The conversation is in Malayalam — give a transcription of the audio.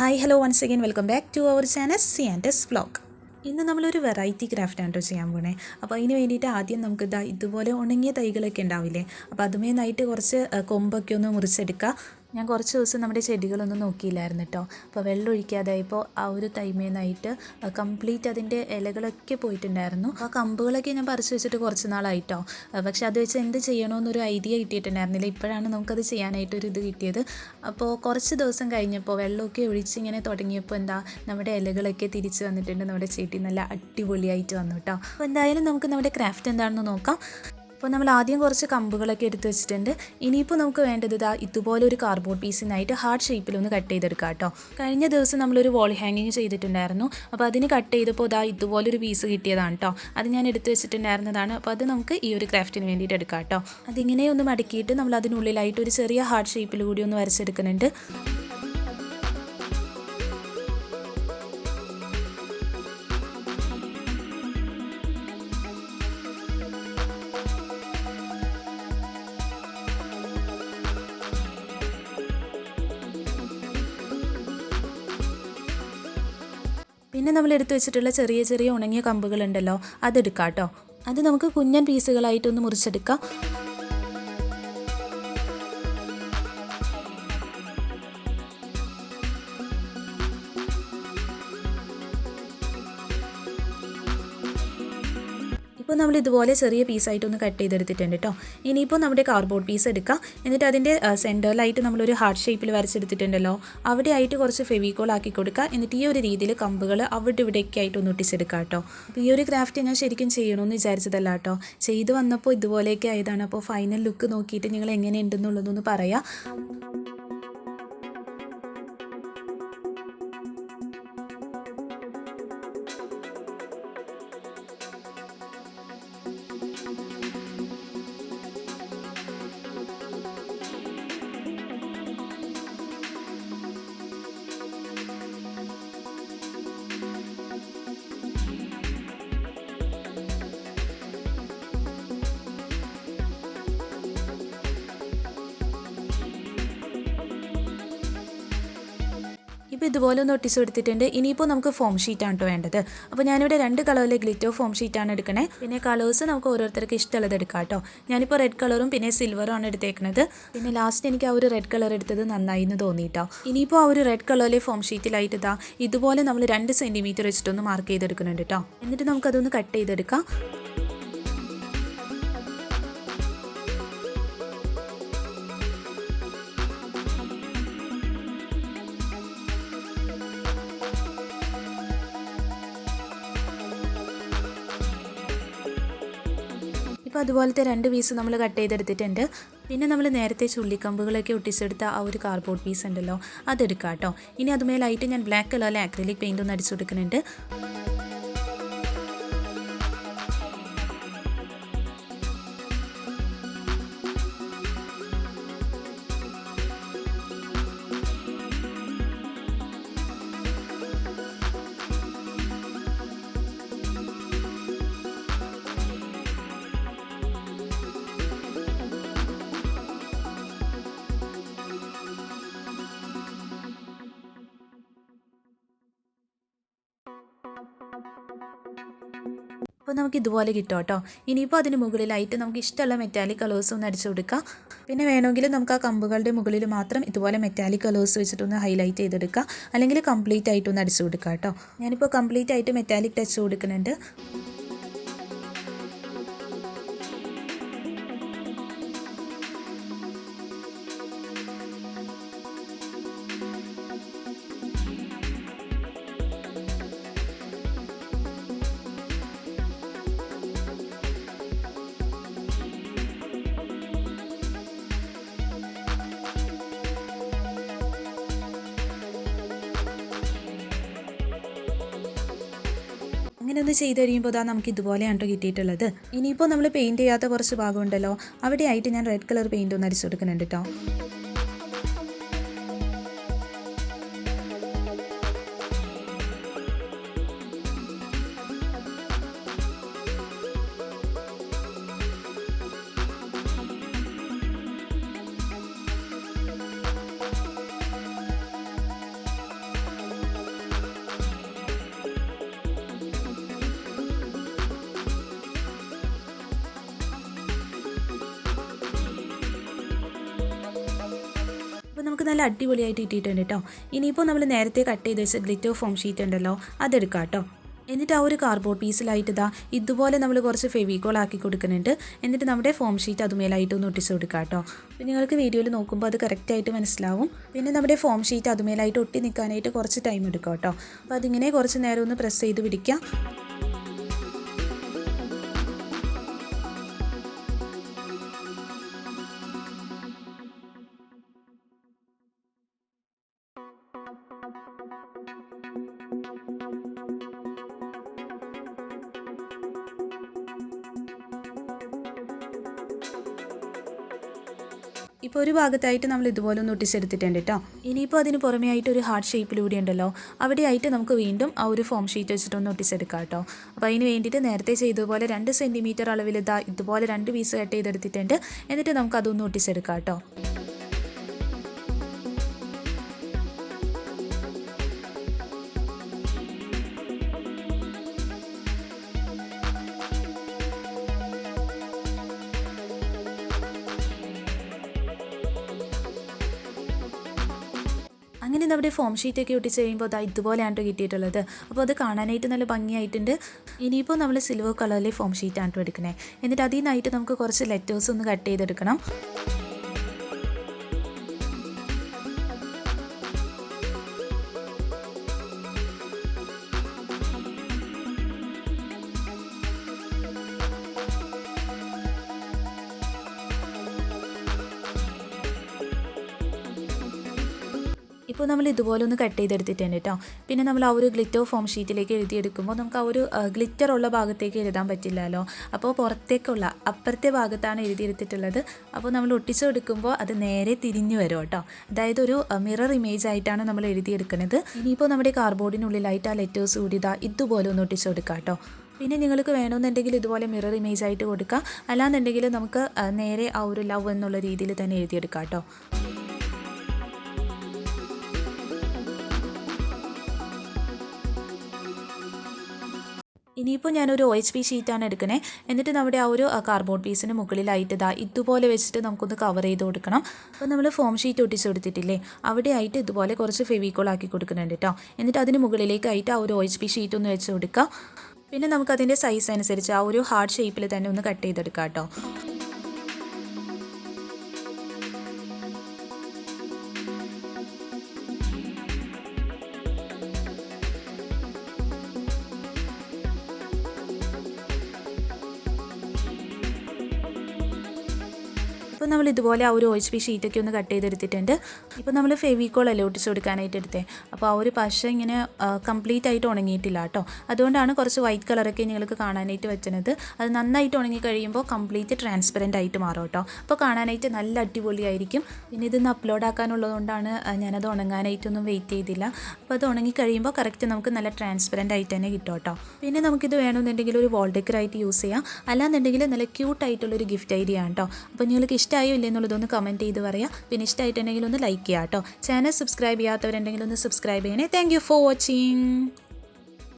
Hi, hello once again. Welcome back to our channel c&svlog. ഇന്ന് നമ്മളൊരു വെറൈറ്റി ക്രാഫ്റ്റാണ് കേട്ടോ ചെയ്യാൻ പോണേ. അപ്പോൾ അതിന് വേണ്ടിയിട്ട് ആദ്യം നമുക്ക് ഇതുപോലെ ഉണങ്ങിയ തൈകളൊക്കെ ഉണ്ടാവില്ലേ, അപ്പോൾ അതുമേന്നായിട്ട് കുറച്ച് കൊമ്പൊക്കെ ഒന്ന് മുറിച്ചെടുക്കുക. ഞാൻ കുറച്ച് ദിവസം നമ്മുടെ ചെടികളൊന്നും നോക്കിയില്ലായിരുന്നു കേട്ടോ. അപ്പോൾ വെള്ളം ഒഴിക്കാതായപ്പോൾ ആ ഒരു തൈമേന്നായിട്ട് കംപ്ലീറ്റ് അതിൻ്റെ ഇലകളൊക്കെ പോയിട്ടുണ്ടായിരുന്നു. ആ കമ്പുകളൊക്കെ ഞാൻ പറിച്ച് വെച്ചിട്ട് കുറച്ച് നാളായിട്ടോ. പക്ഷെ അത് വെച്ച് എന്ത് ചെയ്യണമെന്നൊരു ഐഡിയ കിട്ടിയിട്ടുണ്ടായിരുന്നില്ല. ഇപ്പോഴാണ് നമുക്കത് ചെയ്യാനായിട്ടൊരു ഇത് കിട്ടിയത്. അപ്പോൾ കുറച്ച് ദിവസം കഴിഞ്ഞപ്പോൾ വെള്ളമൊക്കെ ഒഴിച്ച് ഇങ്ങനെ തുടങ്ങിയപ്പോൾ നമ്മുടെ ഇലകളൊക്കെ തിരിച്ച് വന്നിട്ടുണ്ട്. നമ്മുടെ ചെടി നല്ല അടിപൊളിയായിട്ട് വന്നു കേട്ടോ. അപ്പോൾ എന്തായാലും നമുക്ക് നമ്മുടെ ക്രാഫ്റ്റ് എന്താണെന്ന് നോക്കാം. അപ്പോൾ നമ്മൾ ആദ്യം കുറച്ച് കമ്പുകളൊക്കെ എടുത്ത് വെച്ചിട്ടുണ്ട്. ഇനിയിപ്പോൾ നമുക്ക് വേണ്ടത് ഇതുപോലെ ഒരു കാർഡ്ബോർഡ് പീസിനായിട്ട് ഹാർട്ട് ഷേപ്പിലൊന്ന് കട്ട് ചെയ്തെടുക്കാം കേട്ടോ. കഴിഞ്ഞ ദിവസം നമ്മളൊരു വാൾ ഹാങ്ങിങ് ചെയ്തിട്ടുണ്ടായിരുന്നു. അപ്പോൾ അതിന് കട്ട് ചെയ്തപ്പോൾ ഇതുപോലൊരു പീസ് കിട്ടിയതാണ് കേട്ടോ. അത് ഞാൻ എടുത്ത് വെച്ചിട്ടുണ്ടായിരുന്നതാണ്. അപ്പോൾ അത് നമുക്ക് ഈ ഒരു ക്രാഫ്റ്റിന് വേണ്ടിയിട്ട് എടുക്കാം കേട്ടോ. അതിങ്ങനെ ഒന്ന് മടക്കിയിട്ട് നമ്മൾ അതിനുള്ളിലായിട്ട് ഒരു ചെറിയ ഹാർട്ട് ഷേപ്പിൽ കൂടി ഒന്ന് വരച്ചെടുക്കുന്നുണ്ട്. പിന്നെ നമ്മൾ എടുത്തു വെച്ചിട്ടുള്ള ചെറിയ ചെറിയ ഉണങ്ങിയ കമ്പുകളുണ്ടല്ലോ, അതെടുക്കാം കേട്ടോ. അത് നമുക്ക് കുഞ്ഞൻ പീസുകളായിട്ടൊന്ന് മുറിച്ചെടുക്കാം. ഇപ്പോൾ നമ്മൾ ഇതുപോലെ ചെറിയ പീസായിട്ടൊന്ന് കട്ട് ചെയ്തെടുത്തിട്ടുണ്ട് കേട്ടോ. ഇനിയിപ്പോൾ നമ്മുടെ കാർഡ്ബോർഡ് പീസ് എടുക്കാം. എന്നിട്ട് അതിൻ്റെ സെൻറ്ററിലായിട്ട് നമ്മളൊരു ഹാർട്ട് ഷേപ്പിൽ വരച്ചെടുത്തിട്ടുണ്ടല്ലോ, അവിടെ ആയിട്ട് കുറച്ച് ഫെവിക്കോൾ ആക്കി കൊടുക്കുക. എന്നിട്ട് ഈ ഒരു രീതിയിൽ കമ്പുകൾ അവിടെ ഇവിടെയൊക്കെ ആയിട്ട് ഒന്ന് ഒട്ടിച്ചെടുക്കുക കേട്ടോ. അപ്പോൾ ഈ ഒരു ക്രാഫ്റ്റ് ഞാൻ ശരിക്കും ചെയ്യണമെന്ന് വിചാരിച്ചതല്ല കേട്ടോ. ചെയ്ത് വന്നപ്പോൾ ഇതുപോലെയൊക്കെ ആയതാണ്. അപ്പോൾ ഫൈനൽ ലുക്ക് നോക്കിയിട്ട് നിങ്ങൾ എങ്ങനെയുണ്ടെന്നുള്ളതൊന്ന് പറയാം. ഇപ്പോൾ ഇതുപോലെ ഒന്ന് ഒട്ടിച്ച് കൊടുത്തിട്ടുണ്ട്. ഇനിയിപ്പോൾ നമുക്ക് ഫോം ഷീറ്റാണ് കേട്ടോ വേണ്ടത്. അപ്പോൾ ഞാനിവിടെ 2 കളറിലെ ഗ്ലിറ്റർ ഫോം ഷീറ്റാണ് എടുക്കണേ. പിന്നെ കളേഴ്സ് നമുക്ക് ഓരോരുത്തർക്ക് ഇഷ്ടമുള്ളത് എടുക്കാം കേട്ടോ. ഞാനിപ്പോൾ റെഡ് കളറും പിന്നെ സിൽവറും ആണ് എടുത്തേക്കുന്നത്. പിന്നെ ലാസ്റ്റ് എനിക്ക് ആ ഒരു റെഡ് കളർ എടുത്തത് നന്നായി എന്ന് തോന്നിയിട്ടോ. ഇനിയിപ്പോൾ ആ ഒരു റെഡ് കളറിലെ ഫോം ഷീറ്റിലായിട്ട് ഇതുപോലെ നമ്മൾ 2 സെൻറ്റിമീറ്റർ വെച്ചിട്ടൊന്ന് മാർക്ക് ചെയ്തെടുക്കുന്നുണ്ട് കേട്ടോ. എന്നിട്ട് നമുക്കതൊന്ന് കട്ട് ചെയ്തെടുക്കാം. ഇപ്പോൾ അതുപോലത്തെ 2 പീസ് നമ്മൾ കട്ട് ചെയ്തെടുത്തിട്ടുണ്ട്. പിന്നെ നമ്മൾ നേരത്തെ ചുള്ളിക്കമ്പുകളൊക്കെ ഒട്ടിച്ചെടുത്ത ആ ഒരു കാർഡ്ബോർഡ് പീസ് ഉണ്ടല്ലോ, അതെടുക്കാം കേട്ടോ. ഇനി അതുമേലായിട്ട് ഞാൻ ബ്ലാക്ക് കളറിലെ അക്രിലിക് പെയിൻ്റ് ഒന്ന് അടിച്ചു കൊടുക്കുന്നുണ്ട്. അപ്പോൾ നമുക്ക് ഇതുപോലെ കിട്ടും കേട്ടോ. ഇനിയിപ്പോൾ അതിന് മുകളിലായിട്ട് നമുക്ക് ഇഷ്ടമുള്ള മെറ്റാലിക് കളേഴ്സ് ഒന്ന് അടിച്ചു കൊടുക്കാം. പിന്നെ വേണമെങ്കിൽ നമുക്ക് ആ കമ്പുകളുടെ മുകളിൽ മാത്രം ഇതുപോലെ മെറ്റാലിക് കളേഴ്സ് വെച്ചിട്ടൊന്ന് ഹൈലൈറ്റ് ചെയ്തെടുക്കാം. അല്ലെങ്കിൽ കംപ്ലീറ്റ് ആയിട്ടൊന്ന് അടിച്ചു കൊടുക്കാം കേട്ടോ. ഞാനിപ്പോൾ കംപ്ലീറ്റ് ആയിട്ട് മെറ്റാലിക് ടച്ച് കൊടുക്കുന്നുണ്ട്. അങ്ങനെ ഒന്ന് ചെയ്ത് കഴിയുമ്പോൾ നമുക്ക് ഇതുപോലെയാണ് കേട്ടോ കിട്ടിയിട്ടുള്ളത്. ഇനിയിപ്പോൾ നമ്മൾ പെയിൻറ്റ് ചെയ്യാത്ത കുറച്ച് ഭാഗമുണ്ടല്ലോ, അവിടെയായിട്ട് ഞാൻ റെഡ് കളർ പെയിൻ്റ് ഒന്ന് അടിച്ചു കൊടുക്കുന്നുണ്ട് കേട്ടോ. നമുക്ക് നല്ല അടിപൊളിയായിട്ട് ഇട്ടിട്ടുണ്ട് കേട്ടോ. ഇനിയിപ്പോൾ നമ്മൾ നേരത്തെ കട്ട് ചെയ്ത് വെച്ച ഗ്ലിറ്റർ ഫോം ഷീറ്റ് ഉണ്ടല്ലോ, അതെടുക്കാം കേട്ടോ. എന്നിട്ട് ആ ഒരു കാർഡ്ബോർഡ് പീസിലായിട്ട് ഇതുപോലെ നമ്മൾ കുറച്ച് ഫെവിക്കോൾ ആക്കി കൊടുക്കുന്നുണ്ട്. എന്നിട്ട് നമ്മുടെ ഫോം ഷീറ്റ് അതുമേലായിട്ട് ഒന്ന് ഒട്ടിച്ച് കൊടുക്കുക കേട്ടോ. അപ്പോൾ നിങ്ങൾക്ക് വീഡിയോയിൽ നോക്കുമ്പോൾ അത് കറക്റ്റായിട്ട് മനസ്സിലാവും. പിന്നെ നമ്മുടെ ഫോം ഷീറ്റ് അതുമേലായിട്ട് ഒട്ടി നിൽക്കാനായിട്ട് കുറച്ച് ടൈം എടുക്കും കേട്ടോ. അപ്പോൾ അതിങ്ങനെ കുറച്ച് നേരം ഒന്ന് പ്രസ് ചെയ്ത് പിടിക്കാം. ഇപ്പോൾ ഒരു ഭാഗത്തായിട്ട് നമ്മൾ ഇതുപോലെ ഒന്ന് ഒട്ടിച്ചെടുത്തിട്ടുണ്ട് കേട്ടോ. ഇനിയിപ്പോൾ അതിന് പുറമേ ആയിട്ട് ഒരു ഹാർട്ട് ഷേപ്പിലൂടെ ഉണ്ടല്ലോ, അവിടെയായിട്ട് നമുക്ക് വീണ്ടും ആ ഒരു ഫോം ഷീറ്റ് വെച്ചിട്ടൊന്ന് ഒട്ടിച്ചെടുക്കാം കേട്ടോ. അപ്പോൾ അതിന് വേണ്ടിയിട്ട് നേരത്തെ ചെയ്തതുപോലെ 2 സെൻറ്റിമീറ്റർ അളവിൽ ഇതുപോലെ 2 പീസ് കട്ട് ചെയ്തെടുത്തിട്ടുണ്ട്. എന്നിട്ട് നമുക്ക് അതൊന്ന് ഒട്ടിച്ചെടുക്കാം കേട്ടോ. അങ്ങനെ നമ്മുടെ ഫോം ഷീറ്റൊക്കെ ഒട്ടിച്ച് കഴിയുമ്പോൾ ഇതുപോലെയാണ് കിട്ടിയിട്ടുള്ളത്. അപ്പോൾ അത് കാണാനായിട്ട് നല്ല ഭംഗിയായിട്ടുണ്ട്. ഇനിയിപ്പോൾ നമ്മൾ സിൽവർ കളറിലെ ഫോം ഷീറ്റാണ് എടുക്കണേ. എന്നിട്ട് അതിൽ നിന്നായിട്ട് നമുക്ക് കുറച്ച് ലെറ്റേഴ്സ് ഒന്ന് കട്ട് ചെയ്തെടുക്കണം. ഇപ്പോൾ നമ്മൾ ഇതുപോലെ ഒന്ന് കട്ട് ചെയ്തെടുത്തിട്ടുണ്ട് കേട്ടോ. പിന്നെ നമ്മൾ ആ ഒരു ഗ്ലിറ്റർ ഫോം ഷീറ്റിലേക്ക് എഴുതിയെടുക്കുമ്പോൾ നമുക്ക് ആ ഒരു ഗ്ലിറ്റർ ഉള്ള ഭാഗത്തേക്ക് എഴുതാൻ പറ്റില്ലല്ലോ. അപ്പോൾ പുറത്തേക്കുള്ള അപ്പുറത്തെ ഭാഗത്താണ് എഴുതിയെടുത്തിട്ടുള്ളത്. അപ്പോൾ നമ്മൾ ഒട്ടിച്ചെടുക്കുമ്പോൾ അത് നേരെ തിരിഞ്ഞു വരും കേട്ടോ. അതായത് ഒരു മിറർ ഇമേജ് ആയിട്ടാണ് നമ്മൾ എഴുതിയെടുക്കുന്നത്. ഇനിയിപ്പോൾ നമ്മുടെ കാർഡ്ബോർഡിനുള്ളിലായിട്ട് ആ ലെറ്റേഴ്സ് കൂടി ഇതുപോലെ ഒന്ന് ഒട്ടിച്ചെടുക്കാം കേട്ടോ. പിന്നെ നിങ്ങൾക്ക് വേണമെന്നുണ്ടെങ്കിൽ ഇതുപോലെ മിറർ ഇമേജ് ആയിട്ട് കൊടുക്കാം. അല്ലാന്നുണ്ടെങ്കിൽ നമുക്ക് നേരെ ആ ഒരു ലവ് എന്നുള്ള രീതിയിൽ തന്നെ എഴുതിയെടുക്കാം കേട്ടോ. ഇനിയിപ്പോൾ ഞാനൊരു OHP ഷീറ്റാണ് എടുക്കണേ. എന്നിട്ട് നമ്മുടെ ആ ഒരു കാർഡ്ബോർഡ് പീസിന് മുകളിലായിട്ട് ഇതുപോലെ വെച്ചിട്ട് നമുക്കൊന്ന് കവർ ചെയ്ത് കൊടുക്കണം. അപ്പോൾ നമ്മൾ ഫോം ഷീറ്റ് ഒട്ടിച്ച് കൊടുത്തിട്ടില്ലേ, അവിടെ ആയിട്ട് ഇതുപോലെ കുറച്ച് ഫെവിക്കോൾ ആക്കി കൊടുക്കുന്നുണ്ട് കേട്ടോ. എന്നിട്ട് അതിന് മുകളിലേക്കായിട്ട് ആ ഒരു OHP ഷീറ്റ് ഒന്ന് വെച്ച് കൊടുക്കാം. പിന്നെ നമുക്കതിൻ്റെ സൈസ് അനുസരിച്ച് ആ ഒരു ഹാർട്ട് ഷേപ്പിൽ തന്നെ ഒന്ന് കട്ട് ചെയ്തെടുക്കാം കേട്ടോ. ഇപ്പോൾ നമ്മൾ ഇതുപോലെ ആ ഒരു OHP ഷീറ്റൊക്കെ ഒന്ന് കട്ട് ചെയ്തെടുത്തിട്ടുണ്ട്. ഇപ്പോൾ നമ്മൾ ഫെവിക്കോൾ അല്ലേ ഒട്ടിച്ച് കൊടുക്കാനായിട്ട് എടുത്തേ. അപ്പോൾ ആ ഒരു പശ ഇങ്ങനെ കംപ്ലീറ്റ് ആയിട്ട് ഉണങ്ങിയിട്ടില്ല കേട്ടോ. അതുകൊണ്ടാണ് കുറച്ച് വൈറ്റ് കളറൊക്കെ നിങ്ങൾക്ക് കാണാനായിട്ട് വെച്ചത്. അത് നന്നായിട്ട് ഉണങ്ങി കഴിയുമ്പോൾ കംപ്ലീറ്റ് ട്രാൻസ്പെറൻ്റ് ആയിട്ട് മാറും കേട്ടോ. അപ്പോൾ കാണാനായിട്ട് നല്ല അടിപൊളിയായിരിക്കും. പിന്നെ ഇതൊന്ന് അപ്ലോഡ് ആക്കാനുള്ളതുകൊണ്ടാണ് ഞാനത് ഉണങ്ങാനായിട്ടൊന്നും വെയിറ്റ് ചെയ്തില്ല. അപ്പോൾ അത് ഉണങ്ങി കഴിയുമ്പോൾ കറക്റ്റ് നമുക്ക് നല്ല ട്രാൻസ്പെറൻ്റ് ആയിട്ട് തന്നെ കിട്ടും കേട്ടോ. പിന്നെ നമുക്കിത് വേണമെന്നുണ്ടെങ്കിൽ ഒരു വാൾ ഡെക്കർ ആയിട്ട് യൂസ് ചെയ്യാം. അല്ലാന്നുണ്ടെങ്കിൽ നല്ല ക്യൂട്ടായിട്ടുള്ളൊരു ഗിഫ്റ്റ് ഐഡിയ ആണ് കേട്ടോ. അപ്പോൾ നിങ്ങൾക്ക് ഇഷ്ടമായോ ഇല്ലേ എന്നുള്ളതൊന്ന് കമൻറ്റ് ചെയ്ത് പറയാം. പിന്നെ ഇഷ്ടമായിട്ടുണ്ടെങ്കിൽ ഒന്ന് ലൈക്ക് ചെയ്യാം കേട്ടോ. ചാനൽ സബ്സ്ക്രൈബ് ചെയ്യാത്തവരുണ്ടെങ്കിൽ ഒന്ന് സബ്സ്ക്രൈബ് ചെയ്യണേ. Thank you for watching.